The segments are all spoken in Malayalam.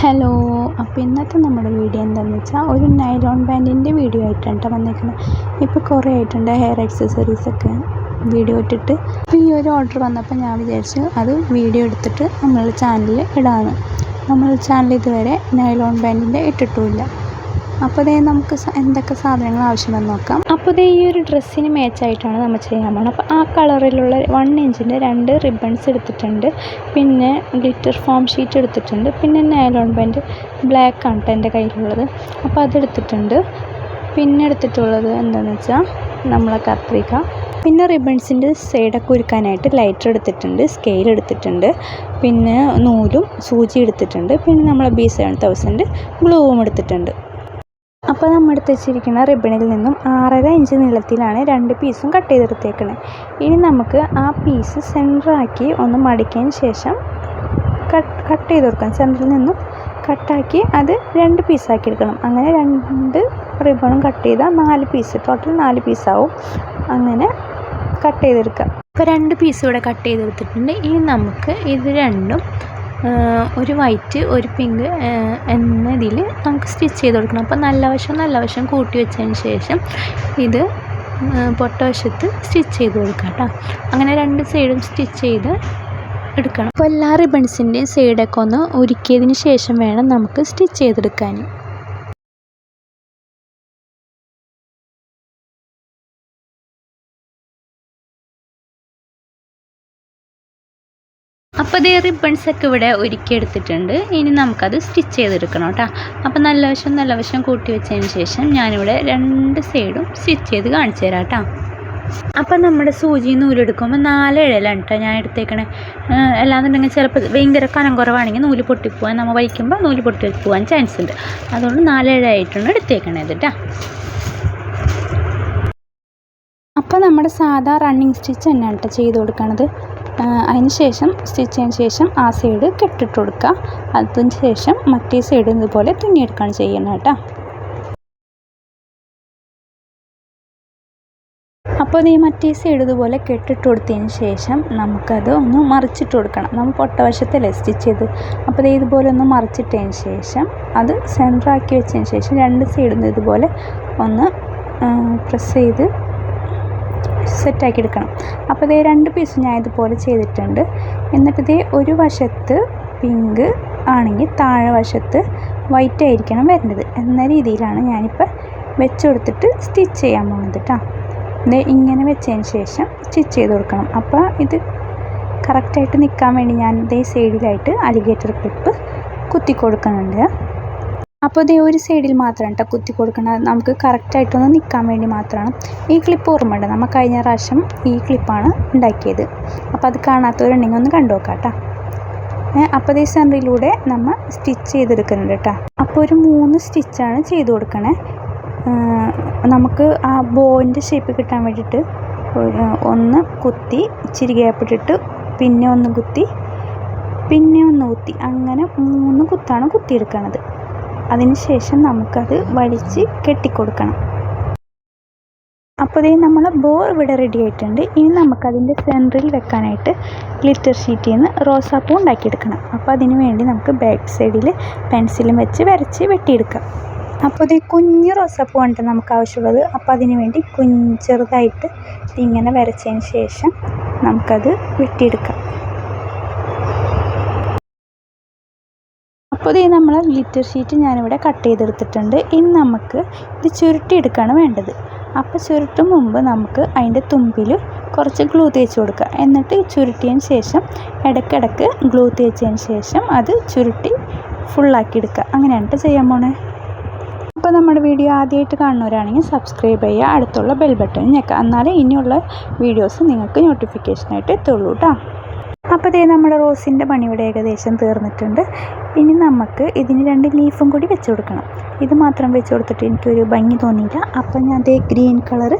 ഹലോ. അപ്പോൾ ഇന്നത്തെ നമ്മുടെ വീഡിയോ എന്താണെന്ന് വെച്ചാൽ ഒരു നൈലോൺ ബാൻഡിൻ്റെ വീഡിയോ ആയിട്ടാണ് വന്നേക്കുന്നത്. ഇപ്പോൾ കുറേ ആയിട്ടുണ്ട് ഹെയർ ആക്സസറീസൊക്കെ വീഡിയോ ഇട്ടിട്ട്. അപ്പോൾ ഈ ഒരു ഓർഡർ വന്നപ്പോൾ ഞാൻ വിചാരിച്ചു അത് വീഡിയോ എടുത്തിട്ട് നമ്മളുടെ ചാനലിൽ ഇടാണ്. നമ്മളുടെ ചാനൽ ഇതുവരെ നൈലോൺ ബാൻഡിൻ്റെ ഇട്ടിട്ടുമില്ല. അപ്പോൾ ഇതേ നമുക്ക് എന്തൊക്കെ സാധനങ്ങൾ ആവശ്യമെന്ന് നോക്കാം. അപ്പോൾ ഇതേ ഈ ഒരു ഡ്രസ്സിന് മാച്ചായിട്ടാണ് നമ്മൾ ചെയ്യാൻ പോകുന്നത്. അപ്പോൾ ആ കളറിലുള്ള 1 ഇഞ്ചിൻ്റെ 2 റിബൺസ് എടുത്തിട്ടുണ്ട്. പിന്നെ ഗ്ലിറ്റർ ഫോം ഷീറ്റ് എടുത്തിട്ടുണ്ട്. പിന്നെ നൈലോൺ ബാൻഡ് ബ്ലാക്ക് ആണ് കേട്ടോ എൻ്റെ കയ്യിലുള്ളത്. അപ്പോൾ അതെടുത്തിട്ടുണ്ട്. പിന്നെ എടുത്തിട്ടുള്ളത് എന്താണെന്ന് വെച്ചാൽ നമ്മളെ കത്രിക. പിന്നെ റിബൺസിൻ്റെ സൈഡൊക്കെ ഒരുക്കാനായിട്ട് ലൈറ്റർ എടുത്തിട്ടുണ്ട്, സ്കെയിൽ എടുത്തിട്ടുണ്ട്, പിന്നെ നൂലും സൂചി എടുത്തിട്ടുണ്ട്, പിന്നെ നമ്മളെ B7000 ഗ്ലൂവും എടുത്തിട്ടുണ്ട്. അപ്പോൾ നമ്മൾ എടുത്ത് വെച്ചിരിക്കുന്ന റിബണിൽ നിന്നും 6.5 ഇഞ്ച് നീളത്തിലാണ് 2 പീസും കട്ട് ചെയ്തെടുത്തേക്കണേ. ഇനി നമുക്ക് ആ പീസ് സെൻറ്ററാക്കി ഒന്ന് മടിക്കതിന് ശേഷം കട്ട് ചെയ്ത് കൊടുക്കണം. സെൻറ്ററിൽ നിന്നും കട്ടാക്കി അത് 2 പീസാക്കി എടുക്കണം. അങ്ങനെ 2 റിബണും കട്ട് ചെയ്താൽ 4 പീസ്, ടോട്ടൽ 4 പീസാവും. അങ്ങനെ കട്ട് ചെയ്തെടുക്കുക. ഇപ്പോൾ 2 പീസ് ഇവിടെ കട്ട് ചെയ്തെടുത്തിട്ടുണ്ട്. ഇനി നമുക്ക് ഇത് രണ്ടും ഒരു വൈറ്റ് ഒരു പിങ്ക് എന്നതിൽ നമുക്ക് സ്റ്റിച്ച് ചെയ്ത് കൊടുക്കണം. അപ്പോൾ നല്ല വശം കൂട്ടി വെച്ചതിന് ശേഷം ഇത് പൊട്ടവശത്ത് സ്റ്റിച്ച് ചെയ്ത് കൊടുക്കാം കേട്ടോ. അങ്ങനെ 2 സൈഡും സ്റ്റിച്ച് ചെയ്ത് എടുക്കണം. അപ്പോൾ എല്ലാ റിബൺസിൻ്റെയും സൈഡൊക്കെ ഒന്ന് ഉരുക്കിയതിന് ശേഷം വേണം നമുക്ക് സ്റ്റിച്ച് ചെയ്തെടുക്കാൻ. അപ്പോൾ ഇതേ റിബൺസൊക്കെ ഇവിടെ ഒരുക്കിയെടുത്തിട്ടുണ്ട്. ഇനി നമുക്കത് സ്റ്റിച്ച് ചെയ്തെടുക്കണം കേട്ടോ. അപ്പോൾ നല്ല വശം കൂട്ടി വെച്ചതിന് ശേഷം ഞാനിവിടെ 2 സൈഡും സ്റ്റിച്ച് ചെയ്ത് കാണിച്ചു തരാം കേട്ടോ. അപ്പോൾ നമ്മുടെ സൂചി നൂലെടുക്കുമ്പോൾ 4 ഇഴലാണ് കേട്ടോ ഞാൻ എടുത്തേക്കണേ. അല്ലാന്നുണ്ടെങ്കിൽ ചിലപ്പോൾ ഭയങ്കര കനം കുറവാണെങ്കിൽ നൂല് പൊട്ടിപ്പോവാൻ, നമ്മൾ വലിക്കുമ്പോൾ നൂല് പൊട്ടി പോകാൻ ചാൻസ് ഉണ്ട്. അതുകൊണ്ട് 4 ഇഴയായിട്ടാണ് എടുത്തേക്കണത് കേട്ടോ. അപ്പോൾ നമ്മുടെ സാധാ റണ്ണിങ് സ്റ്റിച്ച് തന്നെയാണ് കേട്ടോ ചെയ്ത് കൊടുക്കണത്. അതിന് ശേഷം സ്റ്റിച്ച് ചെയ്തതിന് ശേഷം ആ സൈഡ് കെട്ടിട്ട് കൊടുക്കുക. അതിന് ശേഷം മറ്റേ സൈഡ് ഇതുപോലെ തുന്നിയെടുക്കുകയാണ് ചെയ്യുന്നത് കേട്ടോ. അപ്പോൾ ഈ മറ്റേ സൈഡ് ഇതുപോലെ കെട്ടിട്ട് കൊടുത്തതിന് ശേഷം നമുക്കത് ഒന്ന് മറിച്ചിട്ട് കൊടുക്കണം. നമ്മൾ പൊട്ടവശത്തല്ലേ സ്റ്റിച്ച് ചെയ്ത്. അപ്പോൾ ഇതുപോലെ ഒന്ന് മറിച്ചിട്ടതിന് ശേഷം അത് സെൻറ്ററാക്കി വെച്ചതിന് ശേഷം 2 സൈഡിൽ നിന്ന് ഇതുപോലെ ഒന്ന് പ്രസ് ചെയ്ത് സെറ്റാക്കി എടുക്കണം. അപ്പോൾ 2 പീസ് ഞാൻ ഇതുപോലെ ചെയ്തിട്ടുണ്ട്. എന്നിട്ട് ഒരു വശത്ത് പിങ്ക് ആണെങ്കിൽ താഴെ വശത്ത് വൈറ്റ് ആയിരിക്കണം വരേണ്ടത് എന്ന രീതിയിലാണ് ഞാനിപ്പോൾ വെച്ച് കൊടുത്തിട്ട് സ്റ്റിച്ച് ചെയ്യാൻ പോകുന്നത് കേട്ടോ. ഇങ്ങനെ വെച്ചതിന് ശേഷം സ്റ്റിച്ച് ചെയ്ത് കൊടുക്കണം. അപ്പോൾ ഇത് കറക്റ്റായിട്ട് നിൽക്കാൻ വേണ്ടി ഞാൻ സൈഡിലായിട്ട് അലിഗേറ്റർ ക്ലിപ്പ് കുത്തി കൊടുക്കുന്നുണ്ട്. അപ്പോൾ ഒരു സൈഡിൽ മാത്രമാണ് കേട്ടോ കുത്തി കൊടുക്കണം. നമുക്ക് കറക്റ്റായിട്ടൊന്ന് നിൽക്കാൻ വേണ്ടി മാത്രമാണ്. ഈ ക്ലിപ്പ് ഓർമ്മയുണ്ട്, നമ്മൾ കഴിഞ്ഞ പ്രാവശ്യം ഈ ക്ലിപ്പാണ് ഉണ്ടാക്കിയത്. അപ്പോൾ അത് കാണാത്തവരുണ്ടെങ്കിൽ ഒന്ന് കണ്ടു നോക്കാം കേട്ടോ. അപ്പോൾ സെൻറ്ററിലൂടെ നമ്മൾ സ്റ്റിച്ച് ചെയ്തെടുക്കുന്നുണ്ട് കേട്ടോ. അപ്പോൾ ഒരു 3 സ്റ്റിച്ചാണ് ചെയ്ത് കൊടുക്കണേ. നമുക്ക് ആ ബോയിൻ്റെ ഷേപ്പ് കിട്ടാൻ വേണ്ടിയിട്ട് ഒന്ന് കുത്തി ഇച്ചിരി ഗ്യാപ്പിട്ടിട്ട് പിന്നെ ഒന്ന് കുത്തി പിന്നെ ഒന്ന് കുത്തി, അങ്ങനെ 3 കുത്താണ് കുത്തിയെടുക്കണത്. അതിന് ശേഷം നമുക്കത് വലിച്ച് കെട്ടിക്കൊടുക്കണം. അപ്പോൾ നമ്മൾ ബോ ഇവിടെ റെഡി ആയിട്ടുണ്ട്. ഇനി നമുക്കതിൻ്റെ സെൻറ്ററിൽ വെക്കാനായിട്ട് ഗ്ലിറ്റർ ഷീറ്റിൽ നിന്ന് റോസാപ്പൂ ഉണ്ടാക്കിയെടുക്കണം. അപ്പോൾ അതിന് വേണ്ടി നമുക്ക് ബാക്ക് സൈഡിൽ പെൻസിലും വെച്ച് വരച്ച് വെട്ടിയെടുക്കാം. അപ്പോൾ കുഞ്ഞ് റോസാപ്പൂ ആണ് നമുക്ക് ആവശ്യമുള്ളത്. അപ്പോൾ അതിന് വേണ്ടി ചെറുതായിട്ട് ഇങ്ങനെ വരച്ചതിന് ശേഷം നമുക്കത് വെട്ടിയെടുക്കാം. അപ്പോൾ നമ്മൾ ഗ്ലിറ്റർ ഷീറ്റ് ഞാനിവിടെ കട്ട് ചെയ്തെടുത്തിട്ടുണ്ട്. ഇനി നമുക്ക് ഇത് ചുരുട്ടിയെടുക്കുകയാണ് വേണ്ടത്. അപ്പോൾ ചുരുട്ടും മുമ്പ് നമുക്ക് അതിൻ്റെ തുമ്പിൽ കുറച്ച് ഗ്ലൂ തേച്ച് കൊടുക്കുക. എന്നിട്ട് ചുരുട്ടിയതിന് ശേഷം ഇടയ്ക്കിടയ്ക്ക് ഗ്ലൂ തേച്ചതിന് ശേഷം അത് ചുരുട്ടി ഫുള്ളാക്കി എടുക്കുക. അങ്ങനെയാണ് ചെയ്യാൻ പോണേ. അപ്പോൾ നമ്മുടെ വീഡിയോ ആദ്യമായിട്ട് കാണുന്നവരാണെങ്കിൽ സബ്സ്ക്രൈബ് ചെയ്യുക, അടുത്തുള്ള ബെൽ ബട്ടൺ ഞെക്കുക. എന്നാലേ ഇനിയുള്ള വീഡിയോസ് നിങ്ങൾക്ക് നോട്ടിഫിക്കേഷനായിട്ട് എത്തുള്ളൂ കേട്ടോ. അപ്പോൾ നമ്മുടെ റോസിൻ്റെ പണി ഇവിടെ ഏകദേശം തീർന്നിട്ടുണ്ട്. ഇനി നമുക്ക് ഇതിന് 2 ലീഫും കൂടി വെച്ച് കൊടുക്കണം. ഇത് മാത്രം വെച്ച് കൊടുത്തിട്ട് എനിക്കൊരു ഭംഗി തോന്നിയില്ല. അപ്പോൾ ഞാൻ ഗ്രീൻ കളർ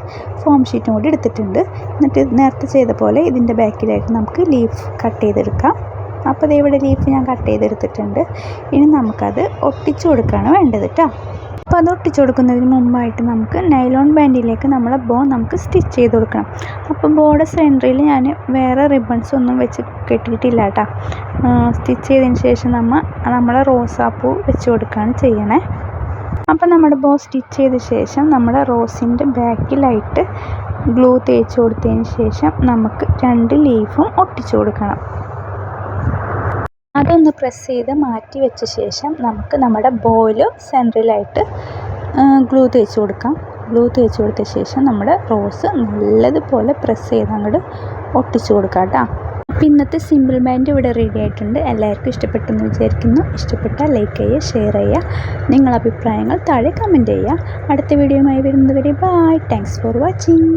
ഫോം ഷീറ്റും കൂടി എടുത്തിട്ടുണ്ട്. എന്നിട്ട് നേരത്തെ ചെയ്ത പോലെ ഇതിൻ്റെ ബാക്കിലേക്ക് നമുക്ക് ലീഫ് കട്ട് ചെയ്തെടുക്കാം. അപ്പോൾ ദേ ഇവിടെ ലീഫ് ഞാൻ കട്ട് ചെയ്തെടുത്തിട്ടുണ്ട്. ഇനി നമുക്കത് ഒട്ടിച്ചു കൊടുക്കുകയാണ് വേണ്ടത് കേട്ടോ. അപ്പോൾ അത് ഒട്ടിച്ചു കൊടുക്കുന്നതിന് മുമ്പായിട്ട് നമുക്ക് നൈലോൺ ബാൻഡിലേക്ക് നമ്മളെ ബോ നമുക്ക് സ്റ്റിച്ച് ചെയ്ത് കൊടുക്കണം. അപ്പോൾ ബോയുടെ സെൻറ്ററിൽ ഞാൻ വേറെ റിബൺസ് ഒന്നും വെച്ച് കെട്ടിയിട്ടില്ല കേട്ടോ. സ്റ്റിച്ച് ചെയ്തതിന് ശേഷം നമ്മളെ റോസാപ്പൂ വെച്ച് കൊടുക്കുകയാണ് ചെയ്യണേ. അപ്പോൾ നമ്മുടെ ബോ സ്റ്റിച്ച് ചെയ്ത ശേഷം നമ്മുടെ റോസിൻ്റെ ബാക്കിലായിട്ട് ഗ്ലൂ തേച്ച് കൊടുത്തതിന് ശേഷം നമുക്ക് 2 ലീഫും ഒട്ടിച്ചു കൊടുക്കണം. അതൊന്ന് പ്രസ് ചെയ്ത് മാറ്റി വെച്ച ശേഷം നമുക്ക് നമ്മുടെ ബോയിൽ സെൻറ്ററിലായിട്ട് ഗ്ലൂ തേച്ച് കൊടുക്കാം. ഗ്ലൂ തേച്ച് കൊടുത്ത ശേഷം നമ്മുടെ റോസ് നല്ലതുപോലെ പ്രസ് ചെയ്ത് അങ്ങോട്ട് ഒട്ടിച്ചു കൊടുക്കാം കേട്ടോ. അപ്പോൾ ഇന്നത്തെ സിമ്പിൾ ബാൻഡ് ഇവിടെ റെഡി ആയിട്ടുണ്ട്. എല്ലാവർക്കും ഇഷ്ടപ്പെട്ടെന്ന് വിചാരിക്കുന്നു. ഇഷ്ടപ്പെട്ടാൽ ലൈക്ക് ചെയ്യുക, ഷെയർ ചെയ്യുക, നിങ്ങളുടെ അഭിപ്രായങ്ങൾ താഴെ കമൻറ്റ് ചെയ്യുക. അടുത്ത വീഡിയോയുമായി വരുന്നതുവരെ ബൈ. Thanks for watching.